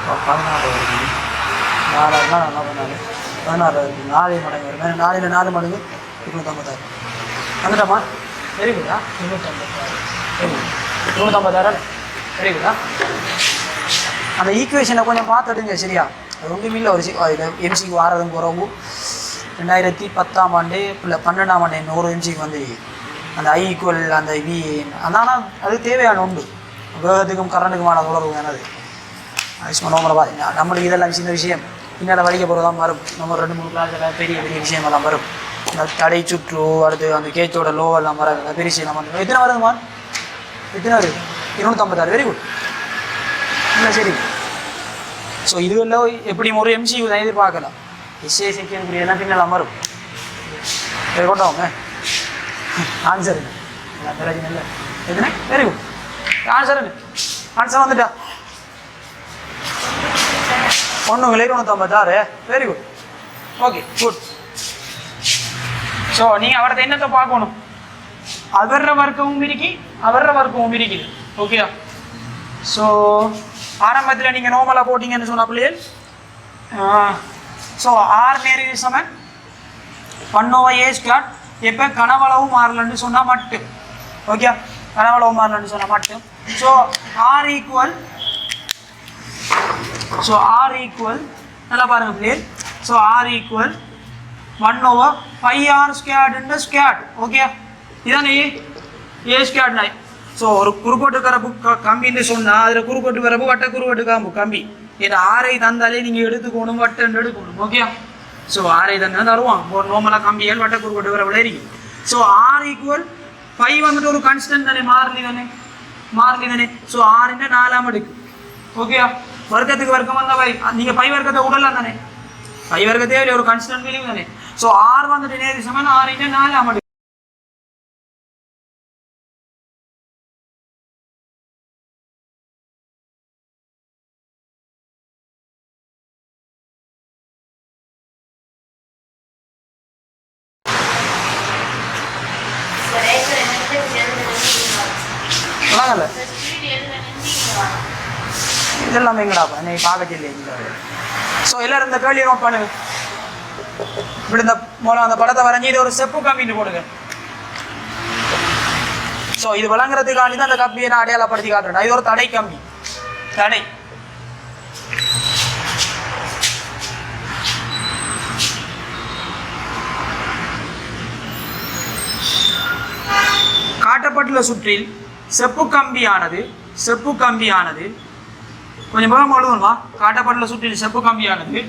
14 வருது. 4 நல்லா பண்ணாரு. 16 இருக்குது. 4 மடங்கு வரும். 4 மடங்கு 256. வந்துட்டோமா? வெரி குட்டா. 256 வெரி குட்டா. அந்த ஈக்குவேஷனை கொஞ்சம் பார்த்துடுங்க சரியா. அது ஒன்றும் இல்லை. ஒரு எம்சிக்கு வாரதும் குறவு 2010ஆம் ஆண்டு இல்லை 12ஆம் ஆண்டு என்ன ஒரு எம்சிக்கு வந்து அந்த ஐ ஈக்குவல் அந்த வி ஆனால் அது தேவையான உண்டு. வேகத்துக்கும் கரண்ட்டுக்குமான தொடர்பு வேணது. அது சும்மா நோம்பலை பாருங்க. நம்மளுக்கு இதெல்லாம் சின்ன விஷயம். பின்னால் வலிக்க போகிறதான் வரும். நம்ம 2-3 கிளாஸில் பெரிய பெரிய விஷயமெல்லாம் வரும். இந்த தடை சுற்று அடுத்து அந்த கேச்சோட லோவெல்லாம் வர பெரிய விஷயம் நம்ம எத்தனை வருதுமா? எத்தனை வருது? 256. Very good. இல்லை சரி. ஸோ இதுவெல்லாம் எப்படி ஒரு எம்சியூ தான் எதிர்பார்க்கலாம். எஸ்ஏ செகண்ட் எல்லாம் பின்னெல்லாம் வரும். கொண்டவங்க ஆன்சர் பிரச்சனை இல்லை. எதுனே வெரி குட். ஆன்சர் வந்துட்டா 1,256. Very good. Okay good. So நீங்கள் அவரது என்னத்தை பார்க்கணும்? அவர வர்க்கமும் இருக்குது. ஓகே. ஸோ ஆரம்பத்தில் நீங்கள் நோமலாக போட்டிங்கன்னு சொன்னாப்பிள்ளையே. ஸோ ஆர் நேர் சமன் 1/a². எப்போ கனவளவு மாறலன்னு சொன்னால் மட்டும். ஓகே. கனவளவு மாறலன்னு சொன்னால் மட்டும். ஸோ ஆர் ஈக்குவல் நல்லா பாருங்க பிள்ளையே. So R equal 1/πr². Okay. இதானே a². ஸோ ஒரு குறுக்கோட்டு கரப்பு கம்பின்னு சொன்னால் அதில் குறுக்கோட்டு வரப்பு வட்ட குறுக்கோட்டு கம்பி. ஏன்னா ஆரை தந்தாலே நீங்கள் எடுத்துக்கணும், வட்டம் எடுக்கணும். ஓகே. ஸோ ஆரை தந்தா தருவான். ஒரு நோமலாக கம்பிகள் வட்ட குறுக்கோட்டு வரப்புல இருக்கும். ஸோ ஆர் ஈக்குவல் பை வந்துட்டு ஒரு கான்ஸ்டன்ட் தானே, மாறலி தானே. ஸோ 6 4ஆம் அடுக்கு. ஓகே. வர்க்கத்துக்கு வர்க்கம் வந்தால் பை நீங்கள் பை வர்க்கத்தை உடலாம் தானே. பை வர்க்கத்தே ஒரு கான்ஸ்டன்ட் வேல்யூ தானே. ஸோ ஆர் வந்துட்டு நேர் சமன் 6 4ஆம் அடுக்கு. இதெல்லாம் எங்கடா நீ பார்க்க இல்லைங்க. ஸோ எல்லாரும் இந்த கேள்வியை நோட் பண்ணுங்க. இப்படி இந்த மூலம் அந்த படத்தை வரைஞ்சி இது ஒரு செப்பு கம்பின்னு போடுங்க. ஸோ இது விளங்குறதுக்காண்டி தான் அந்த கம்பியை நான் அடையாளப்படுத்தி காட்டுறேன். இது ஒரு தடை கம்பி. தடை காட்டப்பட்டுள்ள சுற்றில் செப்பு கம்பியானது கொஞ்சம் வேகமாக எழுதணுமா? காட்டப்பட்டுள்ள சுற்றில் செப்பு கம்பியானது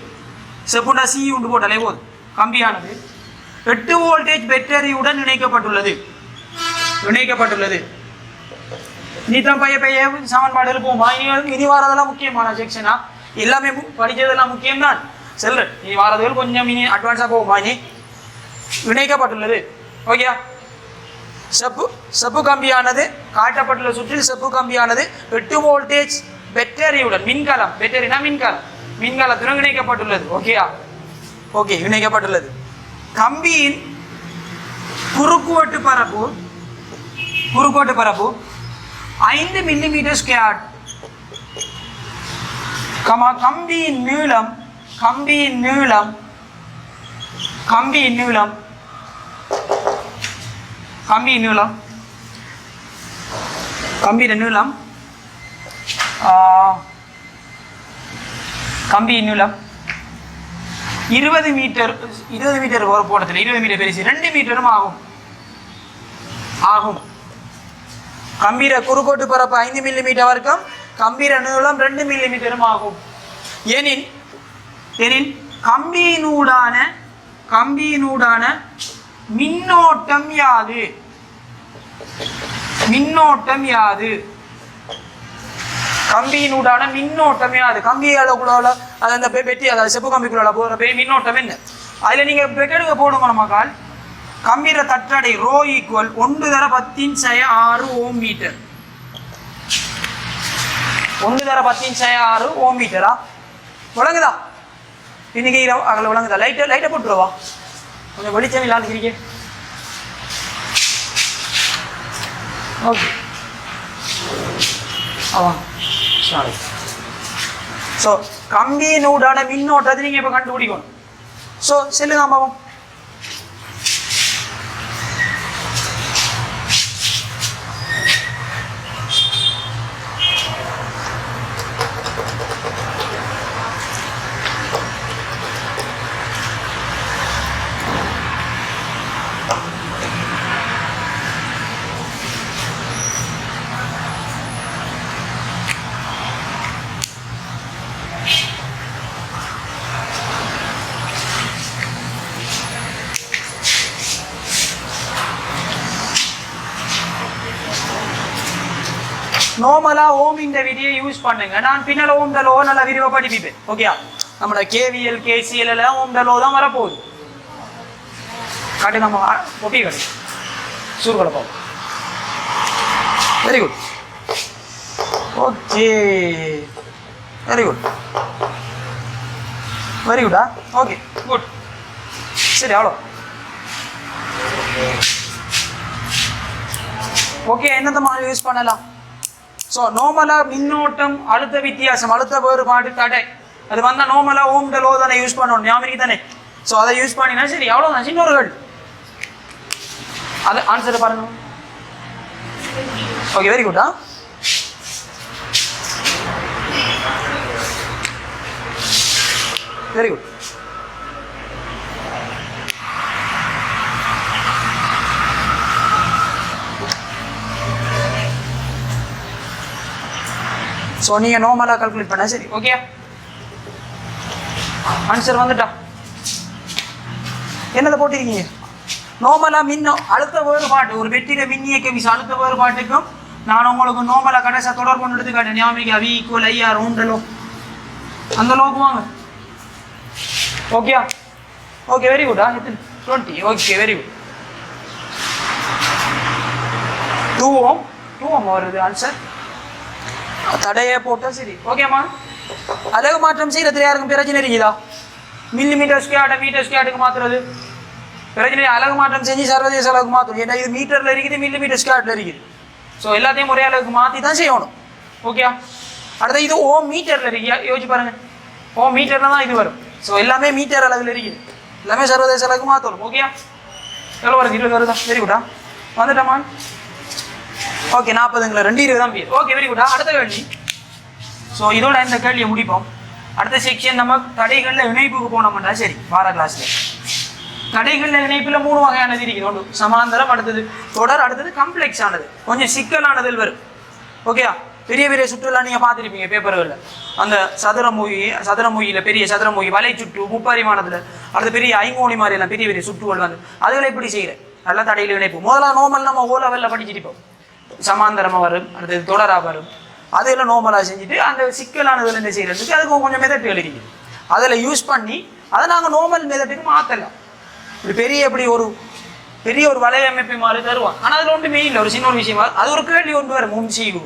செப்புண்டா சி உண்டு போட்டாலே போதும். கம்பியானது 8 வோல்டேஜ் பேட்டரியுடன் இணைக்கப்பட்டுள்ளது. நீ தான் பைய சமன்பாடுகள் போமா. இனி வாரதெல்லாம் முக்கியமான செக்ஷனா. எல்லாமே படிச்சதெல்லாம் முக்கியம் தான். செல்ற நீ வாரதுகள் கொஞ்சம் இனி அட்வான்ஸாக போகுமா. இனி இணைக்கப்பட்டுள்ளது. ஓகே. செப்பு கம்பியானது காட்டப்பட்டுள்ள சுற்றில் செப்பு கம்பியானது 8 வோல்டேஜ் பேட்டரியுடன் மின்கலத்துடன் இணைக்கப்பட்டுள்ளது. ஓகேயா? ஓகே. இணைக்கப்பட்டுள்ளது. கம்பியின் குறுக்குவெட்டு பரப்பு 5 மில்லிமீட்டர்². கம்பியின் நீளம் 20 மீட்டர் ஒரு போடத்தில் 20 மீட்டர் பெருசு 2 மீட்டரும் ஆகும். கம்பீர குறுக்கோட்டு பரப்பு 5 மில்லிமீட்டர் வர்க்கம். கம்பீர நீளம் 2 மில்லிமீட்டரும் ஆகும். எனின் கம்பியினூடான மின்னோட்டம் யாது? கம்பியினூடான மின்னோட்டம் யாது? கம்பியாளக்குள்ள அது அந்த பெட்டி அதாவது செப்பு கம்பிக்குள்ள போகிற மின்னோட்டம் என்ன? அதில் நீங்கள் பெக்கெடுக்க போடுங்க நமக்கால். கம்பீர தட்டடை ρ ஈக்குவல் 1/10⁶ ஓம் மீட்டர். 1/10⁶ ஓம் மீட்டரா? விளங்குதா? இன்னைக்கு அகல விளங்குதா? லைட்டை போட்டுருவா. கொஞ்சம் வெளிச்சம் இல்லாத இருக்கே. ஓகே. ஆமாம். ஸோ கம்பியினூடான மின்னோட்டத்தை நீங்கள் இப்போ கண்டுபிடிக்கணும். ஸோ சொல்லுங்க பாவம். நார்மலா ஓம் இந்த விதியை யூஸ் பண்ணுங்க. நான் பின்னால் ஓம் த லோ நல்லா விரிவாக படிப்பேன். ஓகேயா, நம்மளோட கேவிஎல் கேசிஎல் எல்லாம் ஓம் த லோ தான் வரப்போகுது. காட்டு நம்ம ஒப்பி காட்டு சூர்கலை பார்ப்போம். Very good. Okay, very good, very குட்டா. Okay good. சரி அவ்வளோ. ஓகே, என்னத்த மாதிரி யூஸ் பண்ணலாம்? ஸோ நார்மலாக மின்னோட்டம் அழுத்த வித்தியாசம் அழுத்த வேறுபாடு தடை அது வந்தால் நார்மலாக ஓம் த லோ தானே யூஸ் பண்ணணும், ஞாபகம் தானே. ஸோ அதை யூஸ் பண்ணினா சரி அவ்வளோதான். இன்னொரு கேள்வி, அது ஆன்சரை பாருங்க. ஓகே, வெரி குட்டா. Very good. ஸோ நீங்கள் நார்மலாக கால்குலேட் பண்ண சரி. ஓகே, ஆன்சர் வந்துட்டா. என்னதை போட்டிருக்கீங்க? நார்மலாக மின்னும் அழுத்த வேறுபாடு ஒரு வெற்றிட மின்னியக்க விசை அழுத்த வேறுபாட்டுக்கும் நான் உங்களுக்கு நார்மலாக கடைசியாக தொடர்பு கொண்டு எடுத்து காட்டேன். ஞாபகம் V equal IR ohm the law. அந்த லோக்கு வாங்க. ஓகே, ஓகே, வெரி குட்டா. 20. Okay, very good. 2 ஓம் வருது ஆன்சர். தடையை போட்டால் சரி. ஓகேம்மா, அலகு மாற்றம் செய்யறதுல யாருக்கும் பிரச்சனை இருக்குதா? மில்லிமீட்டர் ஸ்கொயர்டை மீட்டர் ஸ்கொயர்டுக்கு மாற்றுறது பிரச்சனை. அலகு மாற்றம் செஞ்சு சர்வதேச அளவுக்கு மாற்றணும். ஏன்னா இது மீட்டரில் இருக்குது, மில்லிமீட்டர் ஸ்கொயர்டில் இருக்குது. ஸோ எல்லாத்தையும் ஒரே அளவுக்கு மாற்றி தான் செய்யணும். ஓகே, அடுத்த இது ஓம் மீட்டரில் இருக்கு. யோசிச்சு பாருங்க, ஓம் மீட்டரில் தான் இது வரும். ஸோ எல்லாமே மீட்டர் அளவில் இருக்குது, எல்லாமே சர்வதேச அளவுக்கு மாற்றணும். ஓகே, எவ்வளோ வருது? 20 வருதா? வெரி குட்டா. வந்துட்டோமா? ஓகே, 40ங்களா 2 20 தான் பேர். ஓகே, வெரி குட்டா. அடுத்த கேள்வி. ஸோ இதோட இந்த கேள்வியை முடிப்போம். அடுத்த செக்ஷன் நம்ம தடைகளில் இணைப்புக்கு போனோம்னா சரி. வார கிளாஸ்ல தடைகளில் இணைப்பில் 3 வகையானது இருக்குது. ஒன்று சமாந்தரம், அடுத்தது தொடர், அடுத்தது கம்ப்ளெக்ஸ் ஆனது, கொஞ்சம் சிக்கலானதில் வரும். ஓகேயா, பெரிய பெரிய சுற்றுலாம் நீங்கள் பார்த்துருப்பீங்க பேப்பர்களில். அந்த சதுரமொழியில் பெரிய சதுரமொழி வலை சுற்று முப்பரிமாணத்தில், அடுத்த பெரிய ஐங்கோணி மாதிரி எல்லாம் பெரிய பெரிய சுற்றுகள் வந்து அதுகளை எப்படி செய்கிறேன் நல்லா தடையில் இணைப்பு. முதல்ல நோமல் நம்ம ஓ லெவலில் படிச்சிருப்போம். சமாந்தரமாக வரும், அடுத்தது தொடராக வரும். அதெல்லாம் நோமலாக செஞ்சுட்டு அந்த சிக்கலானதில் என்ன செய்யறதுக்கு அதுக்கு கொஞ்சம் மெதட்டுகள் இருக்குது. அதில் யூஸ் பண்ணி அதை நாங்கள் நார்மல் மெதட்டுக்கு மாற்றலாம். இப்படி பெரிய ஒரு வலையமைப்பு மாதிரி தருவான். ஆனால் அதில் ஒன்றுமே இல்லை, ஒரு சின்ன ஒரு விஷயமா அது ஒரு கேள்வி ஒன்று வரும். முன்சீவு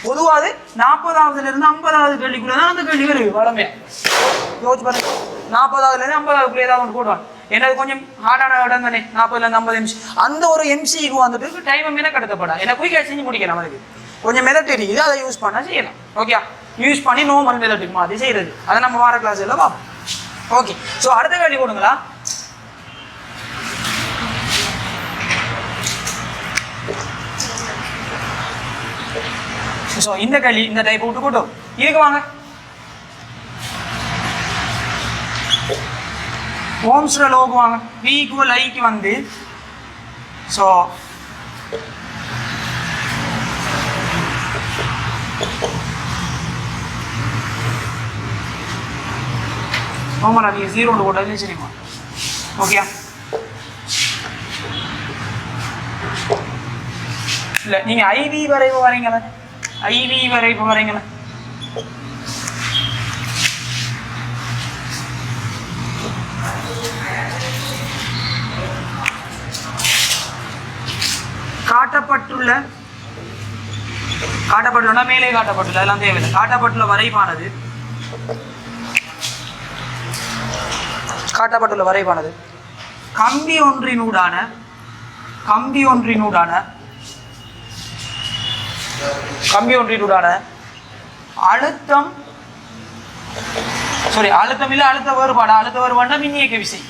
பொதுவாக 40வதுலேருந்து 50வது கேள்விக்குள்ளே தான் அந்த கேள்வி வருது. வளமையா யோசிச்சு பாருங்க, 40வதுலேருந்து 50வதுக்குள்ளே ஏதாவது ஒன்று போடுவான். ஏன்னா கொஞ்சம் ஹார்டான இடம் தானே, 40லேருந்து 50 MC. அந்த ஒரு எம்சிக்கு வந்துட்டு டைம் மீன கடத்தப்படா. ஏன்னா குயிக்காக செஞ்சு முடிக்கலாம். அதுக்கு கொஞ்சம் மெதட் இருக்குது, அதை யூஸ் பண்ணால் செய்யலாம். ஓகே, யூஸ் பண்ணி நார்மல் மெதட்டுக்கு மாதிரி செய்கிறது. அதை நம்ம வார கிளாஸ் எல்லாம் பார்ப்போம். ஓகே, ஸோ அடுத்த கேள்வி கொடுங்களா? ஸோ இந்த கேள்வி இந்த டைப் விட்டு கூட்டும் இதுக்கு வாங்க. ஓம்ஸ்ல லோக்கு வாங்க. V ஈக்குவல் ஐக்கு வந்து ஸோ ஆமாடா, நீங்கள் 0 போட்டாலே சரிம்மா. ஓகே, இல்லை நீங்கள் ஐவி வரைவு வரீங்களே, ஐவி வரைவு வரீங்களே. காட்டப்பட்டுள்ள மேலே காட்டப்பட்டுள்ள அதெல்லாம் தேவையில்லை. காட்டப்பட்டுள்ள வரைவானது கம்பி ஒன்றினூடான அழுத்தம் சாரி அழுத்தம் இல்லை அழுத்த வேறுபாடு. அழுத்த வேறுபாடுனா மின்னியக்க விசை.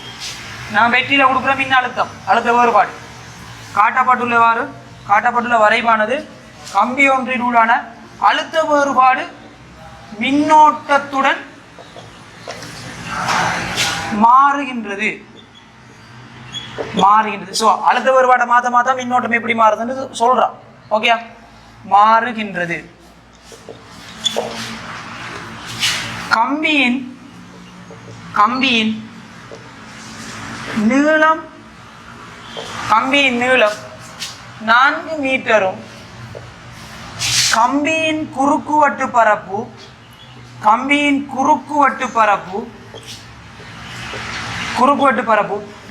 நான் வெற்றியில் கொடுக்குற மின் அழுத்தம் அழுத்த வேறுபாடு. காட்டப்பட்டுள்ள வரைவானது கம்பி ஒன்றினூடான அழுத்த வேறுபாடு மின்னோட்டத்துடன் மாறுகின்றது. ஸோ அழுத்த வேறுபாட்டை மாற்ற மின்னோட்டம் எப்படி மாறுதுன்னு சொல்றான். ஓகே, மாறுகின்றது. கம்பியின் நீளம் 4 மீட்டரும் கம்பியின் குறுக்குவட்டு பரப்பு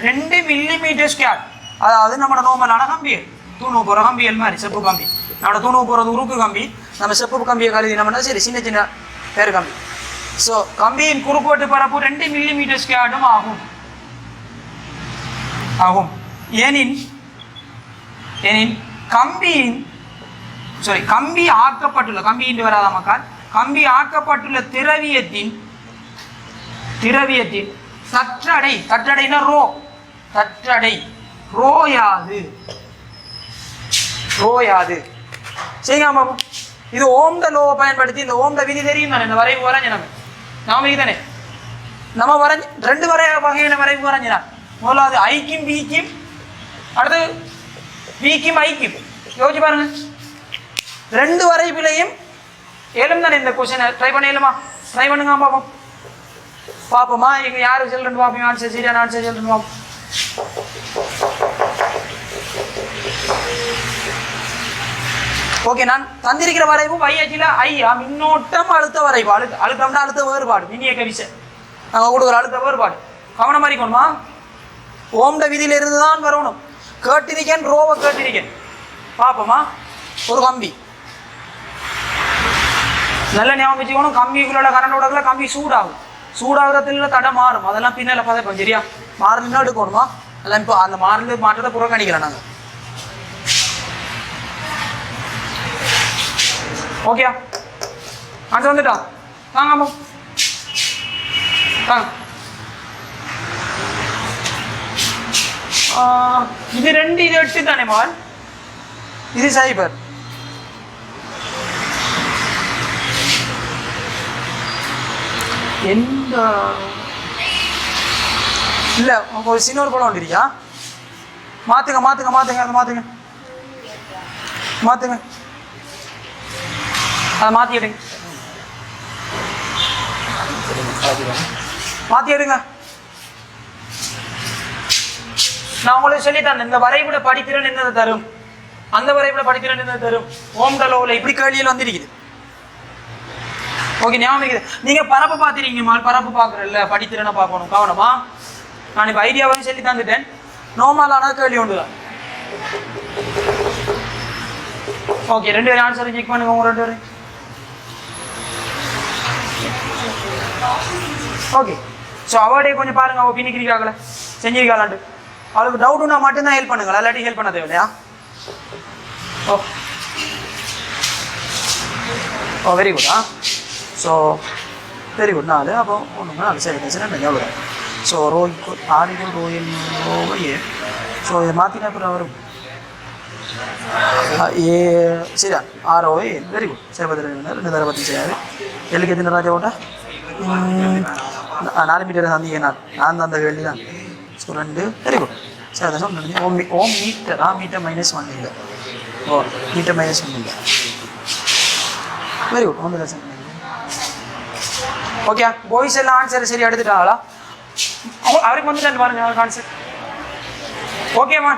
2 மில்லிமீட்டர் ஸ்கொயர். அதாவது நம்ம நார்மலான கம்பியல் தூணு போகிற கம்பியல் மாதிரி செப்பு கம்பி. நம்ம தூணு போகிறது உருக்கு கம்பி, நம்ம செப்பு கம்பியை கருதி நம்மனா சரி சின்ன சின்ன பேர் கம்பி. ஸோ கம்பியின் குறுக்குவட்டு பரப்பு 2 மில்லிமீட்டர் ஸ்கொயரும் ஆகும். ஏனின் கம்பி ஆக்கப்பட்டுள்ள கம்பியின் வராத மக்கள் கம்பி ஆக்கப்பட்டுள்ள திரவியத்தின் தற்றடைனா ரோயாது. சரிங்க பாபு, இது ஓம்ட லோவை பயன்படுத்தி இந்த ஓம்ட விதி தெரியும் தானே. இந்த வரைவு வரைஞ்ச நாம தானே நம்ம வரைஞ்ச 2 வகையான வரைவு வரைஞ்சினா. முதலாவது ஐக்கும் பிக்கும், அடுத்து பிக்கும் ஐக்கும். யோசிச்சு பாருங்க, 2 வரைவிலையும் ஏழும் தானே. இந்த கொஸ்டினை ட்ரை பண்ண ஏழுமா? ட்ரை பண்ணுங்க பாப்போமா. இங்க யாரு சொல்றேன்னு பாப்போம். ஆன்சர் சரியான ஆன்சர் சொல்றேன்னு பாப்போம். ஓகே, நான் தந்திருக்கிற வரைவு வையாச்சில ஐயா மின்னோட்டம் அழுத்த வரைவு. அழுத்தம்னா அழுத்த வேறுபாடு மின்னியக்க விசை. நாங்கள் கொடுக்குற அழுத்த வேறுபாடு கவனம் அறிக்கணுமா? ஓம்ட விதியில இருந்து தான் வரணும். கேட்டிருக்கேன், ரோவை கேட்டிருக்கேன். பாப்போமா. ஒரு கம்பி நல்ல ஞாபகம் வச்சுக்கணும். கம்பிக்குள்ள கரண்டோட கம்பி சூடாகிறதுல தடை மாறும். அதெல்லாம் பின்னால பார்த்துப்போம். சரியா? மாறலாம் எடுக்கணுமா? அதெல்லாம் இப்போ அந்த மாற்றத்தை புறக்கணிக்கலாம் நாங்கள். ஓகே, ஆன்சர் வந்துட்டா? தாங்க இது 2 இது 8 தானே மால். இது சைபர். எந்த இல்ல ஒரு சின்ன ஒரு படம் வந்துருக்கியா? மாத்துங்க அதை மாத்தி எடுங்க. நான் உங்களுக்கு சொல்லித்தரேன். இந்த வரைபட படித்திறன் என்னது தரும், அந்த வரைபட படித்திறன் என்னது தரும். ஓம்ட லோவில் இப்படி கேள்வியில் வந்துருக்குது. ஓகே, ஞாபகம். நீங்க பரப்பு பார்த்துருக்கீங்க, பரப்பு பார்க்குறல்ல, படித்திறனை பார்க்கணும். கவனமா. நான் இப்போ ஐடியாவையும் சொல்லி தந்துட்டேன். நார்மலான கேள்வி ஒன்று தான். ஓகே, 2 பேரும் ஆன்சரை செக் பண்ணுங்க. உங்க 2 பேரும் ஓகே. ஸோ அவடே கொஞ்சம் பாருங்க, அவள் பின்னிக்கிறாங்களே செஞ்சிருக்காளான்ட்டு. அவளுக்கு டவுட்டுன்னா மட்டும்தான் ஹெல்ப் பண்ணுங்களா, இல்லாட்டி ஹெல்ப் பண்ண தேவையா? Oh very good. So very good. 4 அப்போ 1 4 சரி பிரச்சனை எவ்வளோ. ஸோ ஆரிகள் ரோயே. ஸோ இதை மாற்றினா அப்புறம் வரும் சரியா? 6 வெரி குட். சரி 2 தடவை 26 எல்லுக்கு எத்தனை ராஜா ஓட்டா 4 மீட்டர் சந்திங்க. நான் அந்த கேள்வி தான். So 2 very good. சரி அதான் சொன்னீங்க. ஓம் மீட்டர் மீட்டர் -1 இல்லை. ஓ மீட்டர் -1 இல்லை. Very good. 1 லட்சம். ஓகே, பாய்ஸ் எல்லாம் ஆன்சர் சரி எடுத்துட்டாங்களா? அவருக்கு வந்துட்டு பாருங்க ஆன்சர். ஓகேம்மா.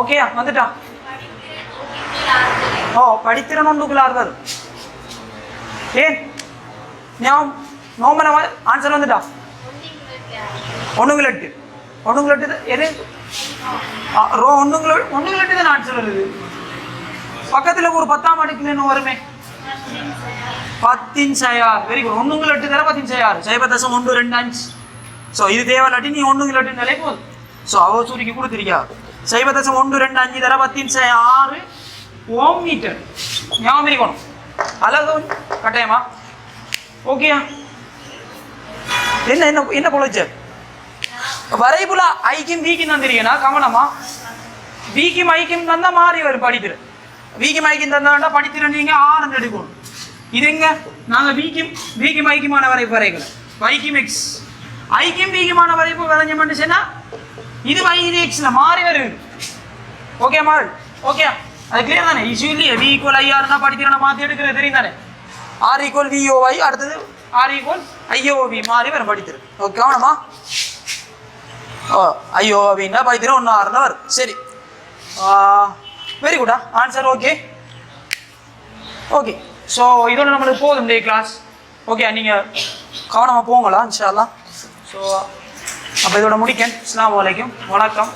ஓகேயா வந்துட்டான். ஓ படித்திறன் 1 ஏன் நோமன ஆன்சர் வந்துட்டா? 1 எது ரோ 1 தான் ஆன்சர் வருது. பக்கத்துல ஒரு 10ஆம் அடுக்குல வருமே 10 சயார். Very good. 1 தர 10 சயார் 0.125. ஸோ இது தேவையில்லாட்டி நீ 1 நிலை போதும். ஸோ அவ சூரிக்கு கொடுத்துருக்கியா 0.125 தர 10 6 ஓம் மீட்டர். ஞாபகம் இருக்கணும். அழகு கட்டாயமா? ஓகேயா? என்ன என்ன என்ன பொழைச்ச வரைபுல ஐக்கியம் வீக்கியம் தந்திருக்கேனா கவனமா? வீக்கியம் ஐக்கியம் தந்தா மாறி வரும் படித்திரு. வீக்கியம் ஐக்கியம் தந்தா படித்திரு நீங்க ஆரஞ்சு எடுக்கணும். இது எங்க நாங்க வீக்கியம் ஐக்கியமான வரைப்பு வரைக்கல. வைக்கியம் எக்ஸ் ஐக்கியம் வீக்கியமான வரைப்பு வரைஞ்சோம்னு சொன்னா இது இது எக்ஸ்ல மாறி வருது. ஓகே மாறு. ஓகே அது கிளியர் தானே? இஷ்யூ இல்லையே. வி ஈக்குவல் ஐயா இருந்தா படித்திரனை மாற்றி எடுக்கிறது தெரியும் தானே? ஆர் ஈக்குவல் விஓஐ அடுத்தது ஆர் ஈக்குவல் ஐஓவி மாறி வரும் படித்திரு. ஓகே கவனமா? ஓ ஐஓவின்னா படித்திரம் ஒன்று ஆறுல வரும். சரி வெரி குட்டா ஆன்சர். ஓகே ஓகே ஸோ இதோட நம்மளுக்கு போதும் டே கிளாஸ். ஓகே நீங்கள் கவனமாக போங்களா இன்ஷா அல்லாஹ். ஸோ அப்போ இதோட முடிக்கேன். அஸ்ஸலாமு அலைக்கும். வணக்கம்.